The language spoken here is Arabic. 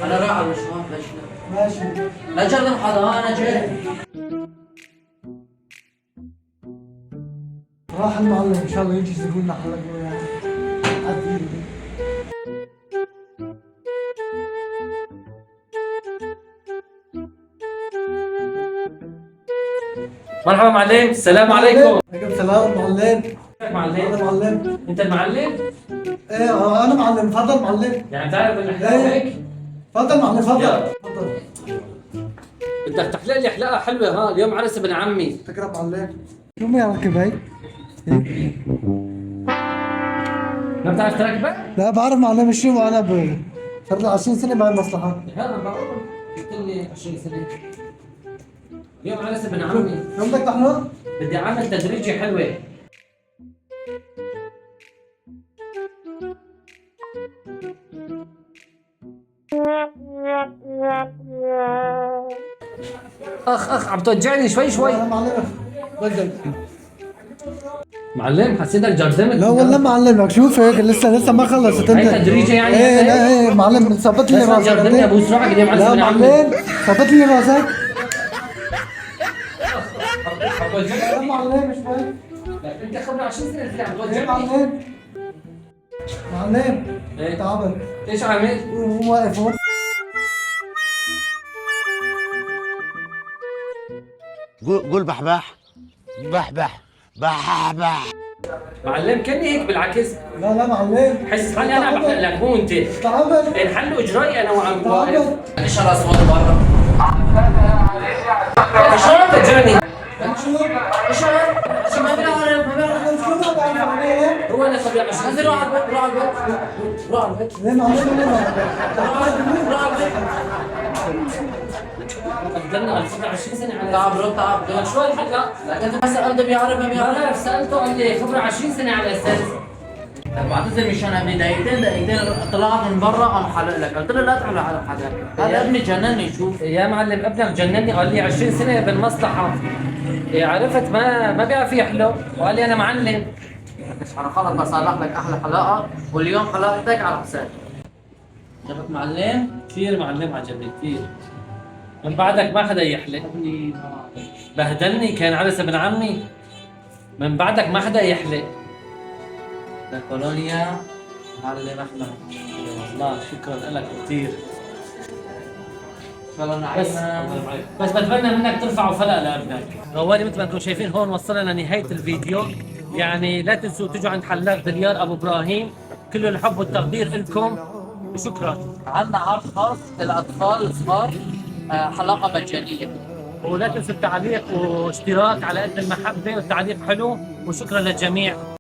انا رايح على المشوار. ماشي. لا جرب حدا انا جاي. راح المعلم ان شاء الله يجي يقول لنا حلقه يعني. عديل. مرحبا معلم، السلام عليكم. عليكم السلام معلم. معلم، انا معلم. انت المعلم؟ ايه انا معلم. تفضل معلم. يعني تعرف الحلاقه هيك؟ تفضل معلم تفضل. يلا. تفضل. بدك تحلق لي حلاقه حلوه. ها اليوم عرس ابن عمي. تكرم معلم. شو ما يركب هي؟ ما بتعرف تركبه؟ لا بعرف معلم شو انا صار لي 20 سنه مع المصلحه. هذا معقول قلت لي 20 سنه. اليوم عرس ابن عمي. شو بدك تحضر؟ بدي اعمل تدريجه حلوه. اخ عم توجعني شوي. انا معلم. بدل. معلم حسيتك جردمت. لا والله معلم شوف هيك لسه ما خلصت انت. هي تدريجه يعني. ايه لا ايه معلم ثبت لي راسك. جردني يا ابو سرعه اليوم عرس لا ابن عمي. معلم ثبت لي راسك. لا معلم شوي. انت خبره 20 سنه اللي عم ايه توجعني. معلم. معلم ايه تعبان. ايش عامل؟ هو واقف هون. قول بحبح بحبح بحبح. معلم كاني هيك بالعكس. لا معلم. حس حالي انا عم بحلق لك مو انت. تعبان. انحلوا اجرائي انا وعم واقف. تعبان. ليش الاصوات برا؟ شلون تجاني؟ ايش عشان ما بيعرف ما بيعرف. شو ما بعرف عليه؟ هو انا طبيعي مش انزل روح على البيت روح على البيت روح على البيت ليه معلم ليه روح على البيت. قدرنا 20 سنه على تعب رو تعب رو. شو الحلقه؟ لكن انت بس قلبي بيعرف ما بيعرف. بعرف سالته قال لي خبره 20 سنه على اساس. طب بعتذر مشان ابني دقيقتين طلعت من برا قام حلق لك. قلت له لا تحلق على حدا. هذا ابني جنني شوف. يا معلم ابنك جنني قال لي 20 سنه بالمصلحه. عرفت ما بيعرف يحلق وقال لي انا معلم. انا خلص بصلح لك احلى حلاقه واليوم حلاقتك على حسابي. جابك معلم؟ كثير معلم عجبني كثير. من بعدك ما حدا يحلق. بهدلني كان عرس ابن عمي. من بعدك ما حدا يحلق. كولونيا معلم احمد. والله شكرا لك كثير. كولونيا بس بتمنى منك ترفعوا فلق لابنك. غوالي مثل ما انتم شايفين هون وصلنا لنهايه الفيديو. يعني لا تنسوا تجوا عند حلاق دليار ابو ابراهيم. كل الحب والتقدير لكم وشكرا. عندنا عرض خاص للاطفال الصغار حلاقه مجانيه. ولا تنسوا التعليق واشتراك على قد المحبه والتعليق حلو وشكرا للجميع.